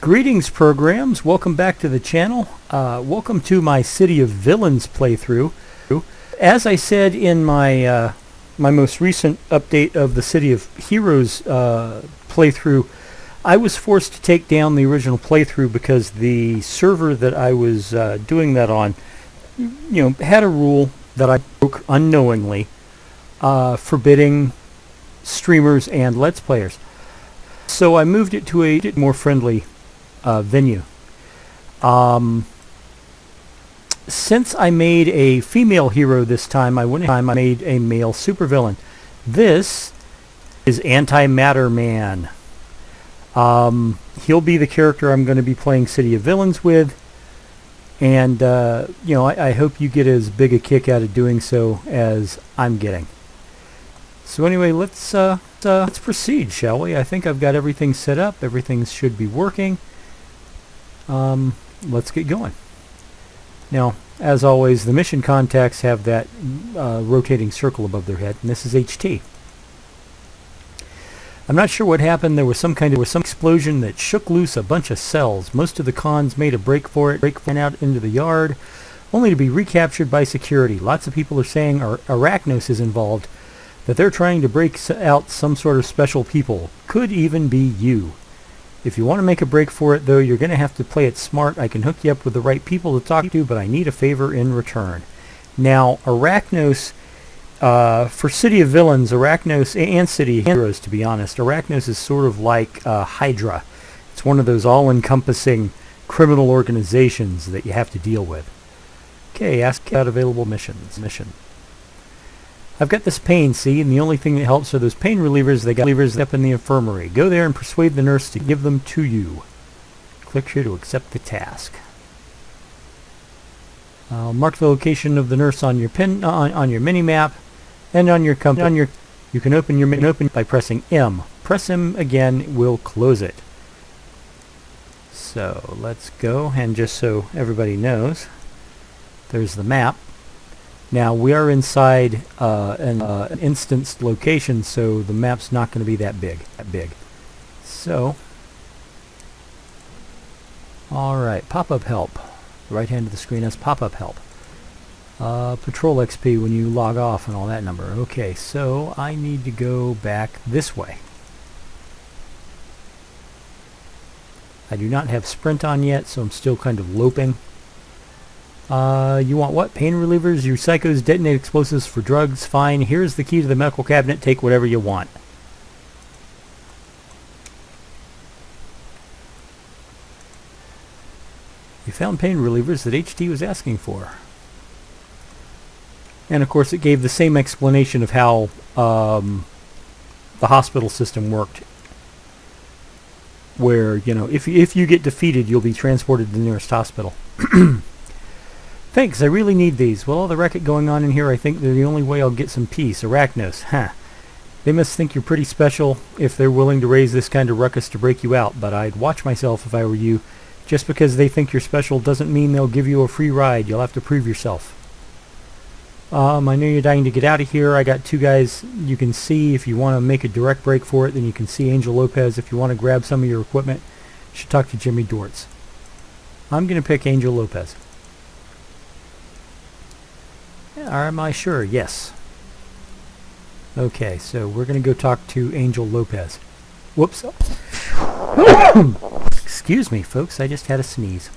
Greetings, programs. Welcome back to the channel. Welcome to my City of Villains playthrough. As I said in my my most recent update of the City of Heroes playthrough, I was forced to take down the original playthrough because the server that I was doing that on, had a rule that I broke unknowingly, forbidding streamers and Let's Players. So I moved it to a more friendly venue. Since I made a female hero this time, I made a male supervillain. This is Antimatter Man. He'll be the character I'm going to be playing City of Villains with, and I hope you get as big a kick out of doing so as I'm getting. So anyway, let's proceed, shall we? I think I've got everything set up. Everything should be working. Let's get going. Now, as always, the mission contacts have that rotating circle above their head, and this is HT. I'm not sure what happened. There was some explosion that shook loose a bunch of cells. Most of the cons made a break for it, ran out into the yard, only to be recaptured by security. Lots of people are saying Arachnos is involved, that they're trying to break out some sort of special people. Could even be you. If you want to make a break for it, though, you're going to have to play it smart. I can hook you up with the right people to talk to, but I need a favor in return. Now, Arachnos, for City of Villains, Arachnos, and City of Heroes, to be honest, Arachnos is sort of like Hydra. It's one of those all-encompassing criminal organizations that you have to deal with. Okay, ask about available missions. I've got this pain, see, and the only thing that helps are those pain relievers they got up in the infirmary. Go there and persuade the nurse to give them to you. Click here to accept the task. I'll mark the location of the nurse on your on your mini map, and on your you can open your menu by pressing M. Press M again will close it. So let's go, and just so everybody knows, there's the map. Now, we are inside an instanced location, so the map's not going to be that big. So, alright, pop-up help. The right hand of the screen has pop-up help. Patrol XP when you log off and all that number. Okay, so I need to go back this way. I do not have sprint on yet, so I'm still kind of loping. You want what? Pain relievers? You psychos detonate explosives for drugs? Fine. Here's the key to the medical cabinet. Take whatever you want. You found pain relievers that HT was asking for. And of course it gave the same explanation of how the hospital system worked. Where, if you get defeated, you'll be transported to the nearest hospital. Thanks, I really need these. With all the racket going on in here, I think they're the only way I'll get some peace. Arachnos, huh. They must think you're pretty special if they're willing to raise this kind of ruckus to break you out, but I'd watch myself if I were you. Just because they think you're special doesn't mean they'll give you a free ride. You'll have to prove yourself. I know you're dying to get out of here. I got two guys you can see. If you want to make a direct break for it, then you can see Angel Lopez. If you want to grab some of your equipment, you should talk to Jimmy Dortz. I'm going to pick Angel Lopez. Am I sure? Yes. Okay, so we're going to go talk to Angel Lopez. Whoops. Excuse me, folks. I just had a sneeze.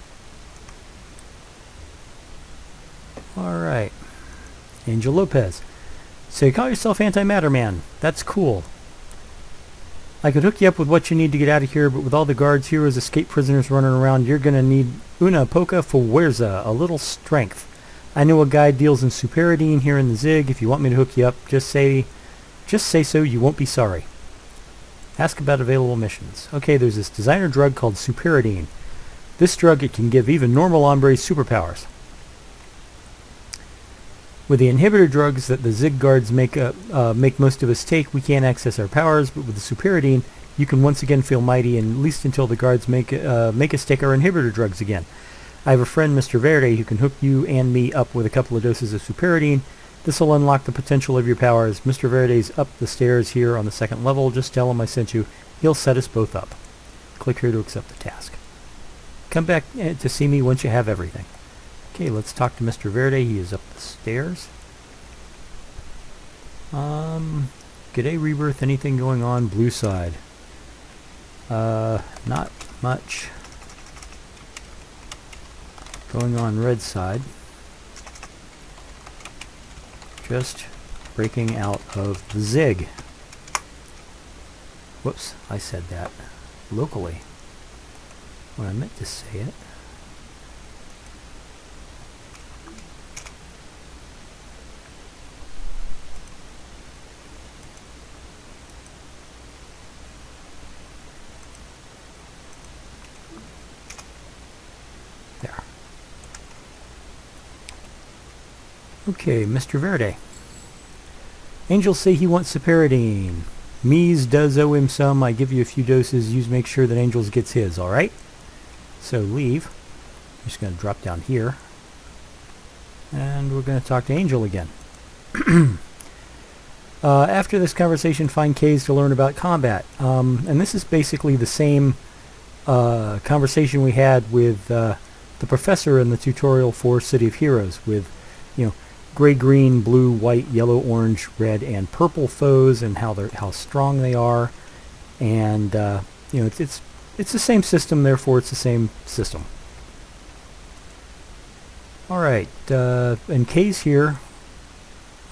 Alright. Angel Lopez. So you call yourself Antimatter Man. That's cool. I could hook you up with what you need to get out of here, but with all the guards, heroes, escaped prisoners running around, you're going to need una poca fuerza, a little strength. I know a guy deals in superidine here in the Zig. If you want me to hook you up, just say so. You won't be sorry. Ask about available missions. Okay, there's this designer drug called superidine. This drug, it can give even normal hombres superpowers. With the inhibitor drugs that the Zig guards make most of us take, we can't access our powers. But with the superidine, you can once again feel mighty, and at least until the guards make us take our inhibitor drugs again. I have a friend, Mr. Verde, who can hook you and me up with a couple of doses of superidine. This will unlock the potential of your powers. Mr. Verde's up the stairs here on the second level. Just tell him I sent you. He'll set us both up. Click here to accept the task. come back to see me once you have everything. Okay, let's talk to Mr. Verde. He is up the stairs. G'day, Rebirth. Anything going on? Blue side. Not much going on red side. Just breaking out of the zig. Whoops, I said that locally when I meant to say it. There. Okay, Mr. Verde. Angels say he wants Cyperidine. Mies does owe him some. I give you a few doses. You make sure that Angels gets his, alright? So leave. I'm just going to drop down here. And we're going to talk to Angel again. After this conversation, find K's to learn about combat. And this is basically the same conversation we had with the professor in the tutorial for City of Heroes with, you know, gray, green, blue, white, yellow, orange, red, and purple foes, and how strong they are. And you know, it's the same system, therefore it's the same system. All right, and K's here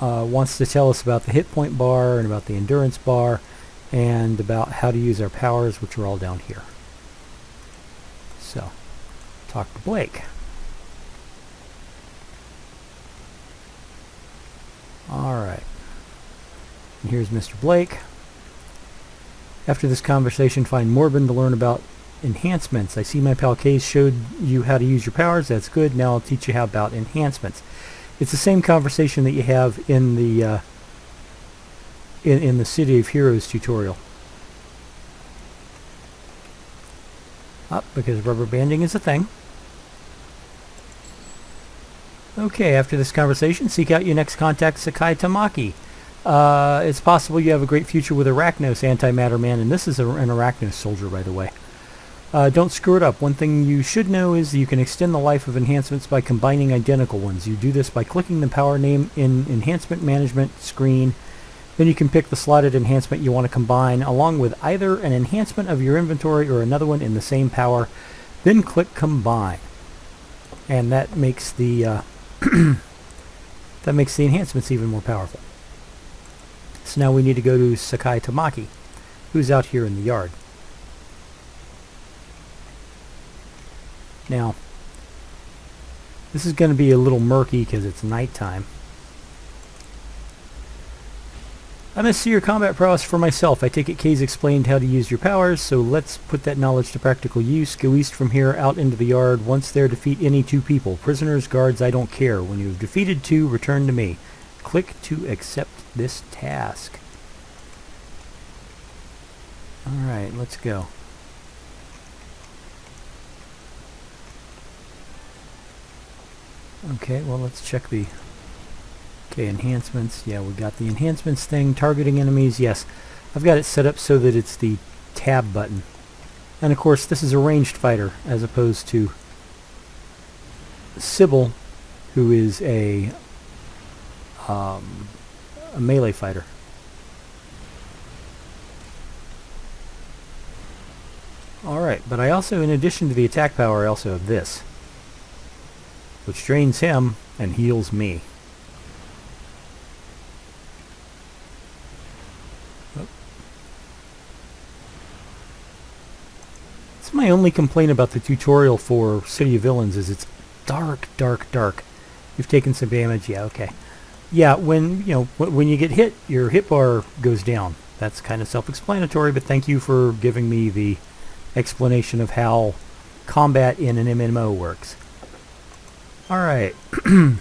wants to tell us about the hit point bar and about the endurance bar and about how to use our powers, which are all down here. So, talk to Blake. Alright. And here's Mr. Blake. After this conversation, find Morbin to learn about enhancements. I see my pal Case showed you how to use your powers. That's good. Now I'll teach you how about enhancements. It's the same conversation that you have in the in the City of Heroes tutorial. Up, because rubber banding is a thing. Okay, after this conversation, seek out your next contact, Sakai Tamaki. It's possible you have a great future with Arachnos, Antimatter Man, and this is an Arachnos soldier, by the way. Don't screw it up. One thing you should know is you can extend the life of enhancements by combining identical ones. You do this by clicking the power name in Enhancement Management screen. Then you can pick the slotted enhancement you want to combine, along with either an enhancement of your inventory or another one in the same power. Then click Combine. And that makes the that makes the enhancements even more powerful. So now we need to go to Sakai Tamaki, who's out here in the yard. Now, this is going to be a little murky because it's nighttime. I must see your combat prowess for myself. I take it K's explained how to use your powers, so let's put that knowledge to practical use. Go east from here, out into the yard. Once there, defeat any 2 people. Prisoners, guards, I don't care. When you have defeated 2, return to me. Click to accept this task. Alright, let's go. Okay, well, let's check the... Okay, enhancements. Yeah, we got the enhancements thing. Targeting enemies. Yes, I've got it set up so that it's the tab button. And of course, this is a ranged fighter as opposed to Sybil, who is a melee fighter. Alright, but I also, in addition to the attack power, I also have this, which drains him and heals me. My only complaint about the tutorial for City of Villains is it's dark, dark, dark. You've taken some damage. Yeah, okay. Yeah, when you get hit, your hit bar goes down. That's kind of self-explanatory, but thank you for giving me the explanation of how combat in an MMO works. Alright. And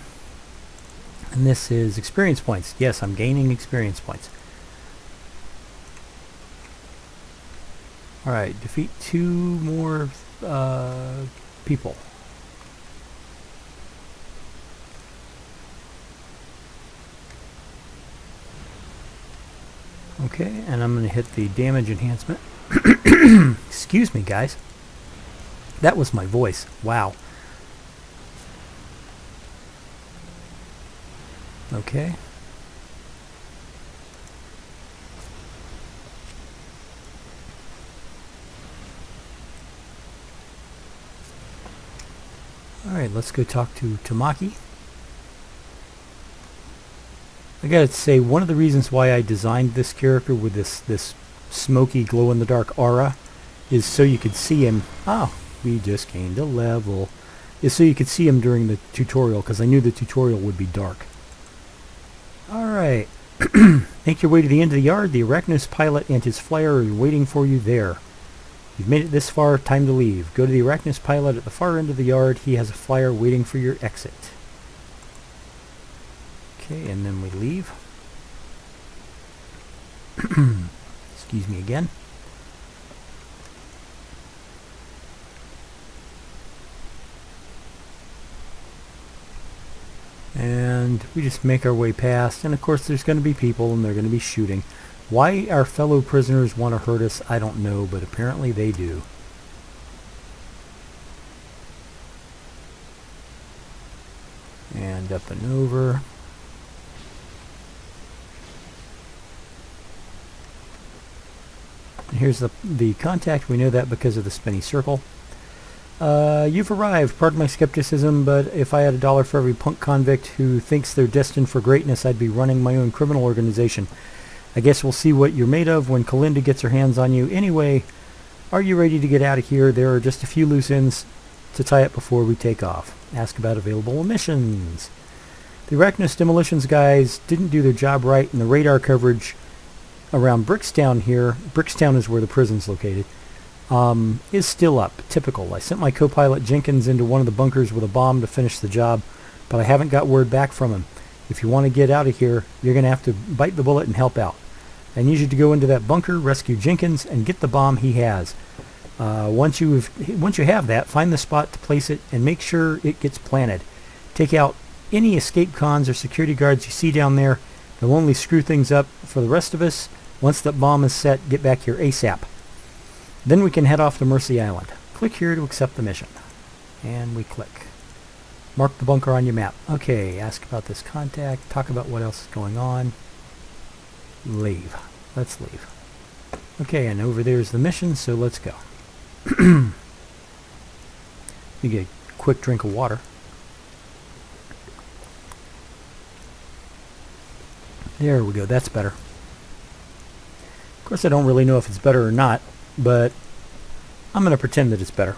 this is experience points. Yes, I'm gaining experience points. Alright, defeat 2 more people. Okay, and I'm going to hit the damage enhancement. Excuse me, guys. That was my voice. Wow. Okay. Alright, let's go talk to Tamaki. I gotta say, one of the reasons why I designed this character with this smoky glow-in-the-dark aura is so you could see him. Oh, we just gained a level. Is so you could see him during the tutorial, because I knew the tutorial would be dark. Alright. Make your way to the end of the yard. The Arachnos pilot and his flyer are waiting for you there. You've made it this far, time to leave. Go to the Arachnos pilot at the far end of the yard. He has a flyer waiting for your exit. Okay, and then we leave. Excuse me again. And we just make our way past, and of course there's going to be people and they're going to be shooting. Why our fellow prisoners want to hurt us, I don't know, but apparently they do. And up and over. And here's the contact. We know that because of the spinny circle. You've arrived. Pardon my skepticism, but if I had $1 for every punk convict who thinks they're destined for greatness, I'd be running my own criminal organization. I guess we'll see what you're made of when Kalinda gets her hands on you. Anyway, are you ready to get out of here? There are just a few loose ends to tie up before we take off. Ask about available missions. The Arachnos demolitions guys didn't do their job right, and the radar coverage around Brickstown here, Brickstown is where the prison's located, is still up. Typical. I sent my co-pilot Jenkins into one of the bunkers with a bomb to finish the job, but I haven't got word back from him. If you want to get out of here, you're going to have to bite the bullet and help out. I need you to go into that bunker, rescue Jenkins, and get the bomb he has. Once you have that, find the spot to place it and make sure it gets planted. Take out any escape cons or security guards you see down there. They'll only screw things up for the rest of us. Once that bomb is set, get back here ASAP. Then we can head off to Mercy Island. Click here to accept the mission. And we click. Mark the bunker on your map. Okay, ask about this contact. Talk about what else is going on. Leave. Let's leave. Okay, and over there's the mission, so let's go. You get a quick drink of water. There we go, that's better. Of course, I don't really know if it's better or not, but I'm going to pretend that it's better.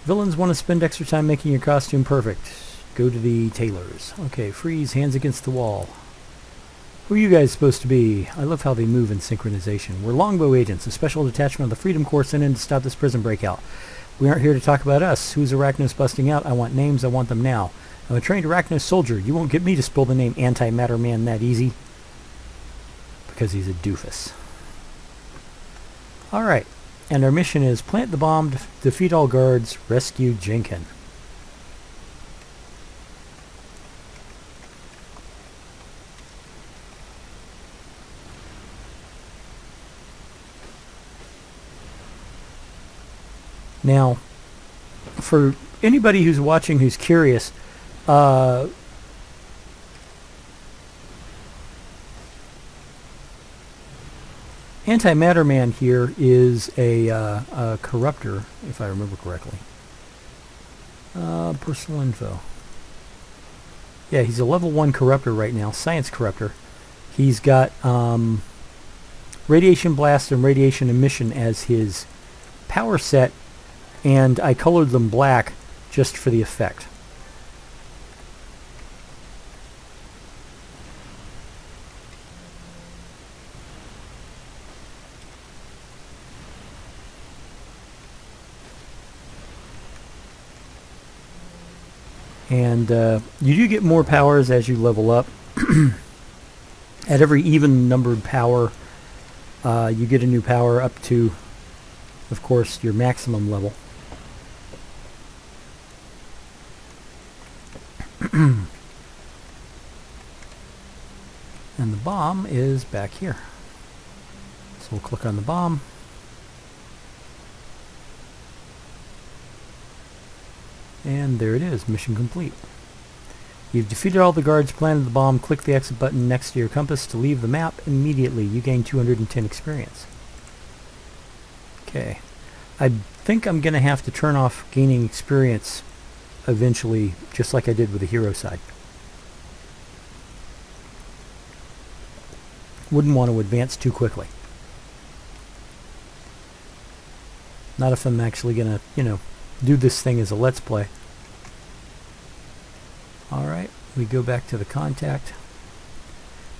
Villains want to spend extra time making your costume perfect. Go to the tailors. Okay, freeze, hands against the wall. Who are you guys supposed to be? I love how they move in synchronization. We're Longbow agents, a special detachment of the Freedom Corps sent in to stop this prison breakout. We aren't here to talk about us. Who's Arachnos busting out? I want names. I want them now. I'm a trained Arachnos soldier. You won't get me to spill the name Antimatter Man that easy. Because he's a doofus. Alright. And our mission is plant the bomb, defeat all guards, rescue Jenkins. Now, for anybody who's watching who's curious, Antimatter Man here is a corruptor, if I remember correctly. Personal info. Yeah, he's a level 1 corruptor right now, science corruptor. He's got radiation blast and radiation emission as his power set, and I colored them black just for the effect. And you do get more powers as you level up. At every even numbered power, you get a new power up to, of course, your maximum level. And the bomb is back here. So we'll click on the bomb. And there it is, mission complete. You've defeated all the guards, planted the bomb, click the exit button next to your compass to leave the map. Immediately, you gain 210 experience. Okay. I think I'm going to have to turn off gaining experience eventually, just like I did with the hero side. Wouldn't want to advance too quickly. Not if I'm actually going to, do this thing as a let's play. Alright, we go back to the contact.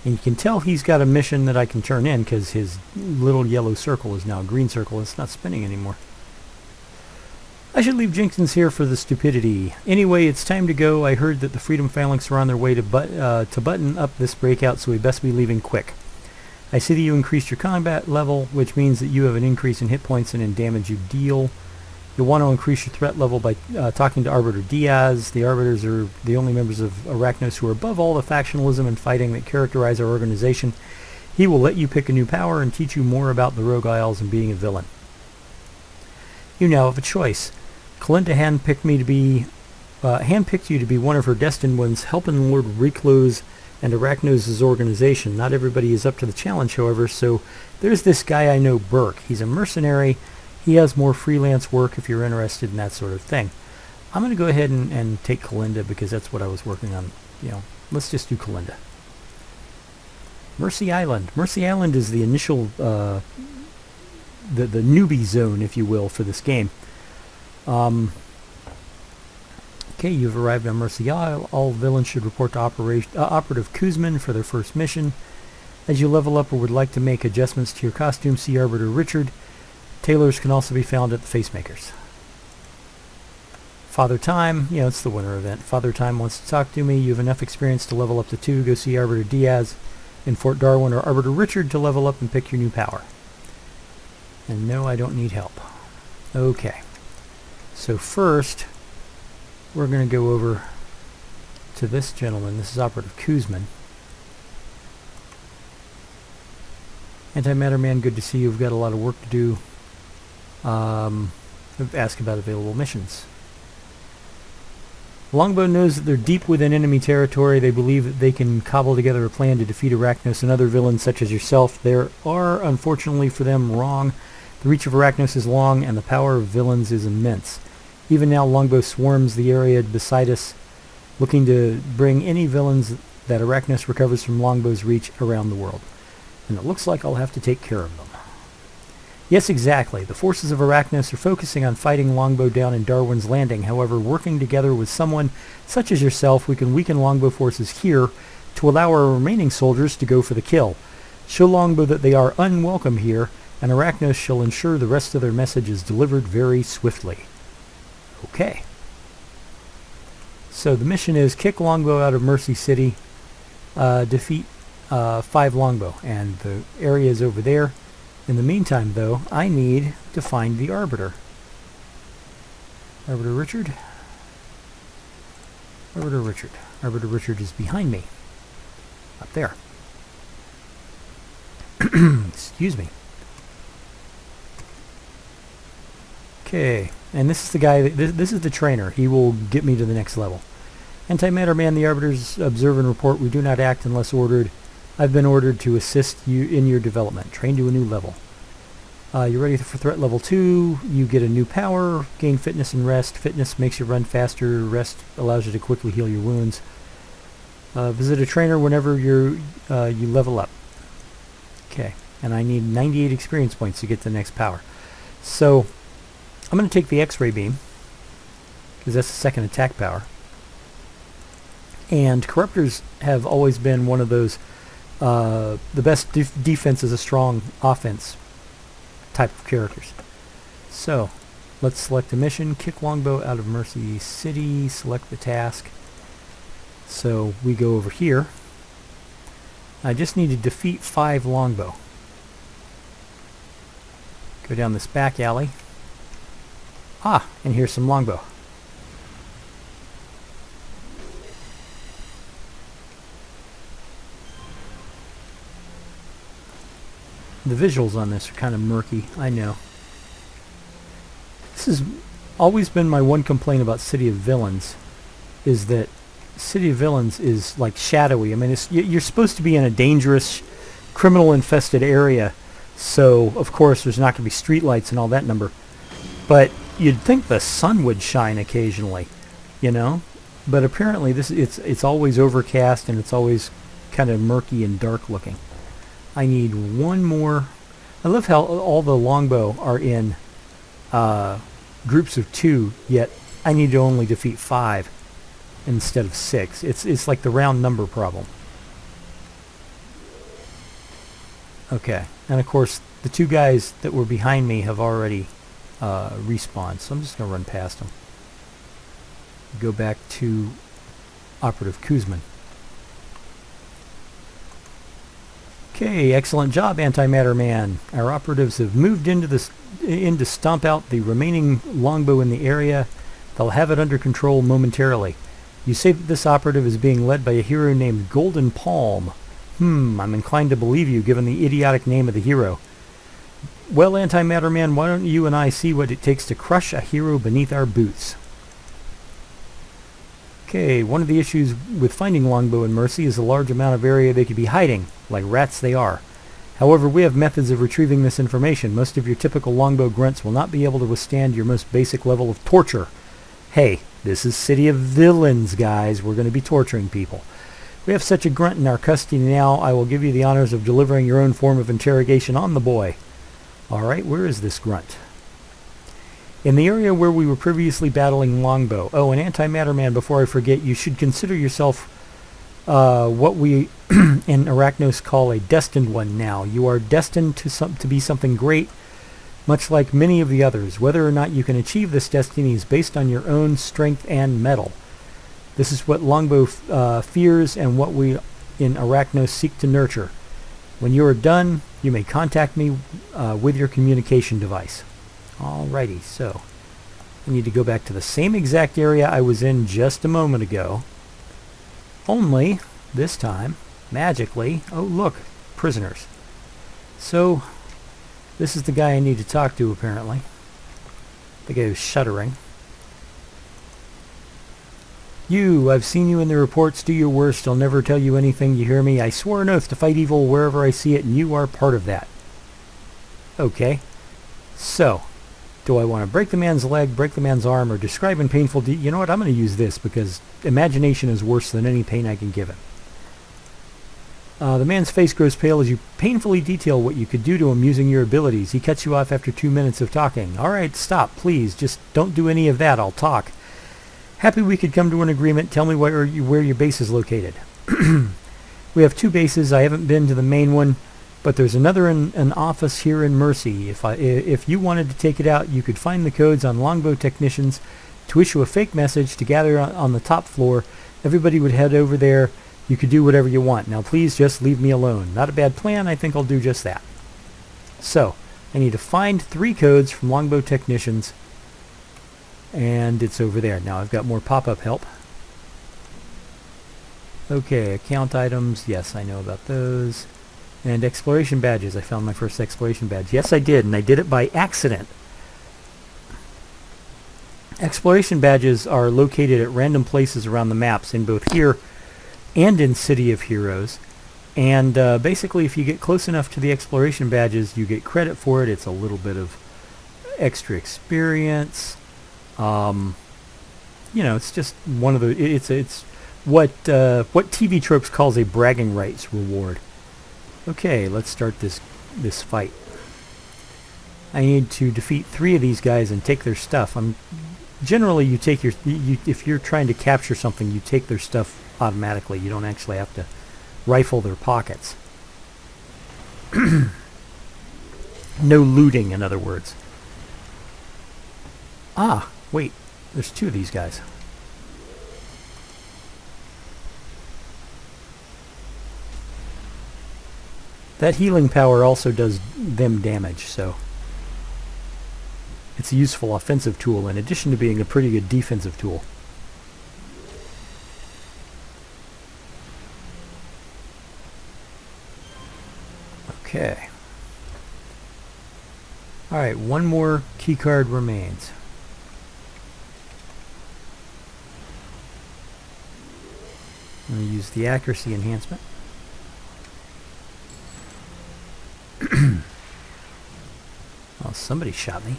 And you can tell he's got a mission that I can turn in because his little yellow circle is now a green circle. It's not spinning anymore. I should leave Jenkins here for the stupidity. Anyway, it's time to go. I heard that the Freedom Phalanx are on their way to button up this breakout, so we best be leaving quick. I see that you increased your combat level, which means that you have an increase in hit points and in damage you deal. You'll want to increase your threat level by talking to Arbiter Diaz. The Arbiters are the only members of Arachnos who are above all the factionalism and fighting that characterize our organization. He will let you pick a new power and teach you more about the Rogue Isles and being a villain. You now have a choice. Kalinda handpicked you to be one of her destined ones, helping Lord Recluse and Arachnos' organization. Not everybody is up to the challenge, however, so there's this guy I know, Burke. He's a mercenary. He has more freelance work if you're interested in that sort of thing. I'm going to go ahead and take Kalinda because that's what I was working on. Let's just do Kalinda. Mercy Island. Mercy Island is the initial, the newbie zone, if you will, for this game. Okay, you've arrived on Mercy Isle. All villains should report to Operative Kuzman for their first mission. As you level up or would like to make adjustments to your costume, see Arbiter Richard. Tailors can also be found at the Facemakers. Father Time, it's the winter event. Father Time wants to talk to me. You have enough experience to level up to 2. Go see Arbiter Diaz in Fort Darwin or Arbiter Richard to level up and pick your new power. And no, I don't need help. Okay. So first, we're going to go over to this gentleman. This is Operative Kuzman. Antimatter Man, good to see you. We've got a lot of work to do. Ask about available missions. Longbow knows that they're deep within enemy territory. They believe that they can cobble together a plan to defeat Arachnos and other villains such as yourself. They are, unfortunately for them, wrong. The reach of Arachnos is long, and the power of villains is immense. Even now, Longbow swarms the area beside us, looking to bring any villains that Arachnos recovers from Longbow's reach around the world. And it looks like I'll have to take care of them. Yes, exactly. The forces of Arachnos are focusing on fighting Longbow down in Darwin's Landing. However, working together with someone such as yourself, we can weaken Longbow forces here to allow our remaining soldiers to go for the kill. Show Longbow that they are unwelcome here, and Arachnos shall ensure the rest of their message is delivered very swiftly. Okay. So the mission is kick Longbow out of Mercy City, defeat 5 Longbow, and the area is over there. In the meantime, though, I need to find the Arbiter. Arbiter Richard? Arbiter Richard. Arbiter Richard is behind me. Up there. Excuse me. Okay, and this is the guy, this is the trainer. He will get me to the next level. Antimatter Man, the Arbiters observe and report. We do not act unless ordered. I've been ordered to assist you in your development. Train to a new level. You're ready for threat level 2. You get a new power. Gain fitness and rest. Fitness makes you run faster. Rest allows you to quickly heal your wounds. Visit a trainer whenever you level up. Okay, and I need 98 experience points to get the next power. So I'm going to take the X-ray beam because that's the second attack power. And Corruptors have always been one of those the best defense is a strong offense type of characters. So let's select a mission. Kick Longbow out of Mercy City. Select the task. So we go over here. I just need to defeat 5 Longbow. Go down this back alley. Ah, and here's some Longbow. The visuals on this are kind of murky, I know. This has always been my one complaint about City of Villains, is that City of Villains is like shadowy. I mean, you're supposed to be in a dangerous, criminal-infested area, so of course there's not going to be streetlights and all that number. But you'd think the sun would shine occasionally, you know? But apparently it's always overcast and it's always kind of murky and dark looking. I need one more. I love how all the longbow are in groups of 2, yet I need to only defeat 5 instead of 6. It's like the round number problem. Okay, and of course the 2 guys that were behind me have already respawned, so I'm just going to run past them. Go back to Operative Kuzman. Okay, excellent job, Antimatter Man. Our operatives have moved in to stomp out the remaining longbow in the area. They'll have it under control momentarily. You say that this operative is being led by a hero named Golden Palm. I'm inclined to believe you, given the idiotic name of the hero. Well, Antimatter Man, why don't you and I see what it takes to crush a hero beneath our boots? Okay, one of the issues with finding longbow in Mercy is the large amount of area they could be hiding, like rats they are. However, we have methods of retrieving this information. Most of your typical longbow grunts will not be able to withstand your most basic level of torture. Hey, this is City of Villains, guys. We're going to be torturing people. We have such a grunt in our custody now, I will give you the honors of delivering your own form of interrogation on the boy. Alright, where is this grunt? In the area where we were previously battling longbow. Oh, and Antimatter Man, before I forget, you should consider yourself what we in Arachnos call a destined one now. You are destined to be something great, much like many of the others. Whether or not you can achieve this destiny is based on your own strength and mettle. This is what longbow fears and what we in Arachnos seek to nurture. When you are done, you may contact me with your communication device. Alrighty, so I need to go back to the same exact area I was in just a moment ago. Only, this time, magically, oh look, prisoners. So, this is the guy I need to talk to apparently. The guy who's shuddering. You, I've seen you in the reports, do your worst, I'll never tell you anything, you hear me? I swore an oath to fight evil wherever I see it, and you are part of that. Okay, so, do I want to break the man's leg, break the man's arm, or describe in painful you know what, I'm going to use this, because imagination is worse than any pain I can give him. The man's face grows pale as you painfully detail what you could do to him using your abilities. He cuts you off after 2 minutes of talking. Alright, stop, please, just don't do any of that, I'll talk. Happy we could come to an agreement. Tell me where your base is located. We have 2 bases. I haven't been to the main one, but there's another in an office here in Mercy. If you wanted to take it out, you could find the codes on longbow technicians to issue a fake message to gather on the top floor. Everybody would head over there. You could do whatever you want. Now please just leave me alone. Not a bad plan. I think I'll do just that. So, I need to find 3 codes from longbow technicians. And it's over there. Now I've got more pop-up help. Okay, account items. Yes, I know about those. And exploration badges. I found my first exploration badge. Yes, I did, and I did it by accident. Exploration badges are located at random places around the maps, in both here and in City of Heroes. And basically, if you get close enough to the exploration badges, you get credit for it. It's a little bit of extra experience. You know, it's just one of the. It's what TV Tropes calls a bragging rights reward. Okay, let's start this fight. I need to defeat 3 of these guys and take their stuff. Generally you take if you're trying to capture something, you take their stuff automatically. You don't actually have to rifle their pockets. No looting, in other words. Ah, wait. There's 2 of these guys. That healing power also does them damage, so it's a useful offensive tool in addition to being a pretty good defensive tool. Okay. Alright, one more keycard remains. I'm going to use the accuracy enhancement. Well, somebody shot me.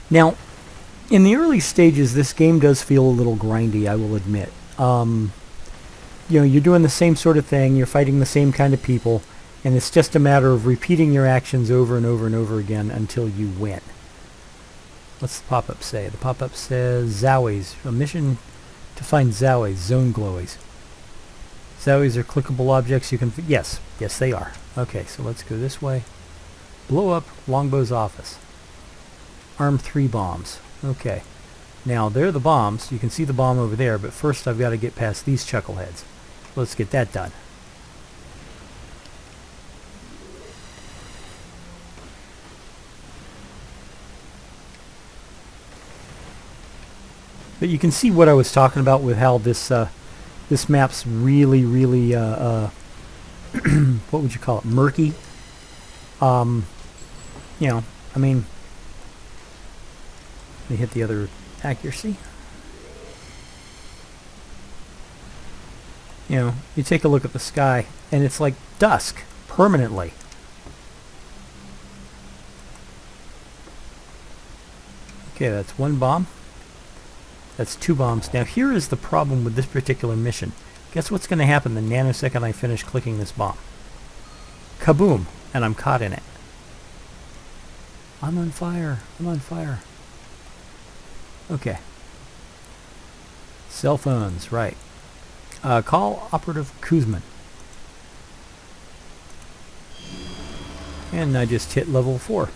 Now, in the early stages, this game does feel a little grindy, I will admit. You know, you're doing the same sort of thing, you're fighting the same kind of people, and it's just a matter of repeating your actions over and over and over again until you win. What's the pop-up say? The pop-up says Zowies. A mission to find Zowies, zone glowies. Zowies are clickable objects you can... Yes, they are. Okay, so let's go this way. Blow up Longbow's office. Arm 3 bombs. Okay. Now, they're the bombs. You can see the bomb over there, but first I've got to get past these chuckleheads. Let's get that done. But you can see what I was talking about with how this this map's really, what would you call it? Murky. You know, I mean, let me hit the other accuracy. You know, you take a look at the sky, and it's like dusk permanently. Okay, that's one bomb. That's 2 bombs. Now here is the problem with this particular mission. Guess what's going to happen the nanosecond I finish clicking this bomb? Kaboom! And I'm caught in it. I'm on fire. I'm on fire. Okay. Cell phones, right. Call Operative Kuzman. And I just hit level 4.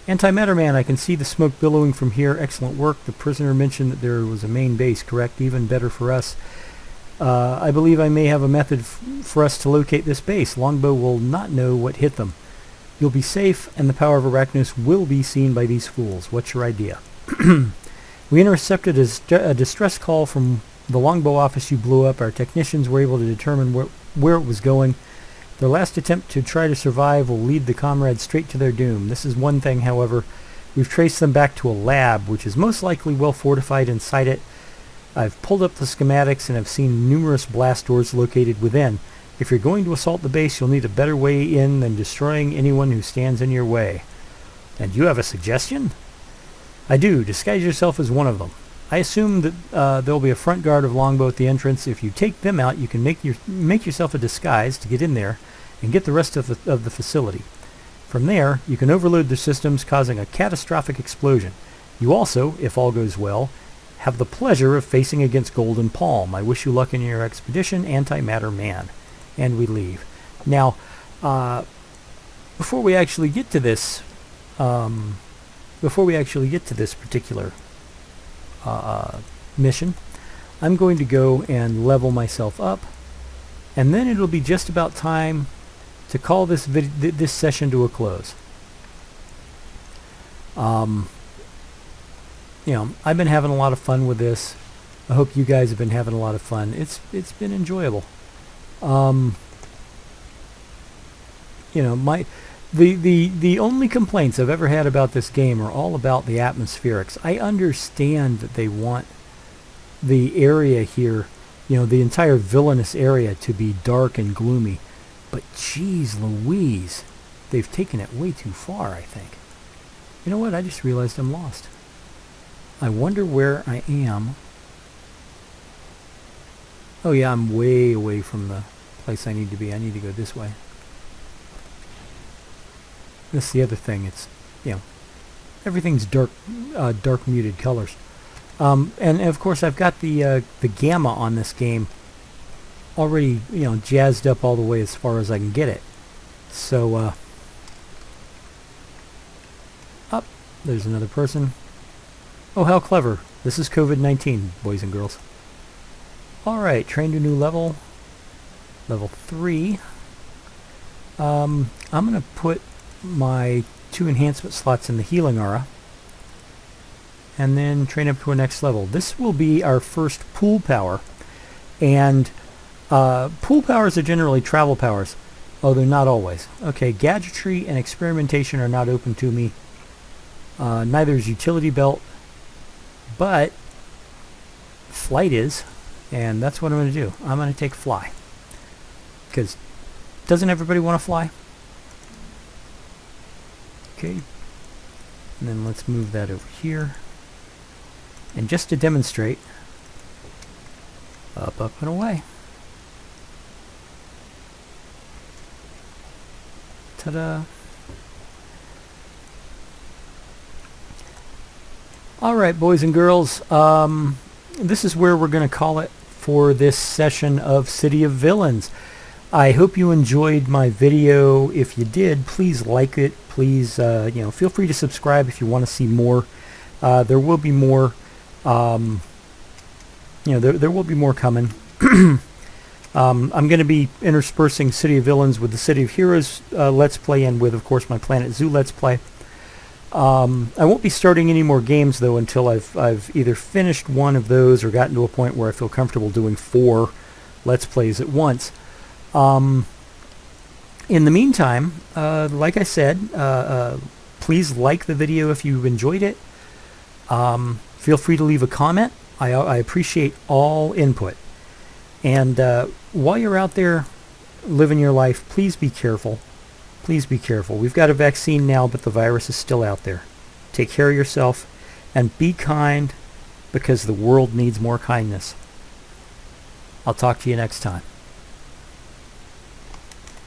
Antimatter Man, I can see the smoke billowing from here. Excellent work. The prisoner mentioned that there was a main base, correct? Even better for us. I believe I may have a method for us to locate this base. Longbow will not know what hit them. You'll be safe, and the power of Arachnos will be seen by these fools. What's your idea? We intercepted a distress call from the Longbow office you blew up. Our technicians were able to determine where it was going. Their last attempt to try to survive will lead the comrades straight to their doom. This is one thing, however. We've traced them back to a lab, which is most likely well fortified inside it. I've pulled up the schematics and have seen numerous blast doors located within. If you're going to assault the base, you'll need a better way in than destroying anyone who stands in your way. And you have a suggestion? I do. Disguise yourself as one of them. I assume that there'll be a front guard of Longbow at the entrance. If you take them out, you can make yourself a disguise to get in there and get the rest of the facility. From there, you can overload the systems, causing a catastrophic explosion. You also, if all goes well, have the pleasure of facing against Golden Palm. I wish you luck in your expedition, Antimatter Man. And we leave. Now, before we actually get to this, particular mission, I'm going to go and level myself up, and then it'll be just about time to call this session to a close. You know, I've been having a lot of fun with this. I hope you guys have been having a lot of fun. It's been enjoyable. You know, the only complaints I've ever had about this game are all about the atmospherics. I understand that they want the area here, you know, the entire villainous area to be dark and gloomy. But geez Louise, they've taken it way too far, I think. You know what? I just realized I'm lost. I wonder where I am. Oh yeah, I'm way away from the place I need to be. I need to go this way. That's the other thing. It's, you know, everything's dark, dark muted colors. And of course, I've got the gamma on this game already, you know, jazzed up all the way as far as I can get it. So, up, there's another person. Oh, how clever! This is COVID-19, boys and girls. All right, train to a new level. Level 3. I'm gonna put my 2 enhancement slots in the healing aura, and then train up to a next level. This will be our first pool power, and pool powers are generally travel powers, although not always. Okay, gadgetry and experimentation are not open to me. Neither is utility belt, but flight is, and that's what I'm going to do. I'm going to take fly, because doesn't everybody want to fly? Okay, and then let's move that over here. And just to demonstrate, up, up, and away. Ta-da! Alright, boys and girls, this is where we're going to call it for this session of City of Villains. I hope you enjoyed my video. If you did, please like it. Please, feel free to subscribe if you want to see more. There will be more. There will be more coming. I'm going to be interspersing City of Villains with the City of Heroes Let's Play, and with, of course, my Planet Zoo Let's Play. I won't be starting any more games, though, until I've either finished one of those or gotten to a point where I feel comfortable doing 4 Let's Plays at once. In the meantime, like I said, please like the video if you've enjoyed it. Feel free to leave a comment. I appreciate all input. And while you're out there living your life, please be careful. Please be careful. We've got a vaccine now, but the virus is still out there. Take care of yourself and be kind, because the world needs more kindness. I'll talk to you next time.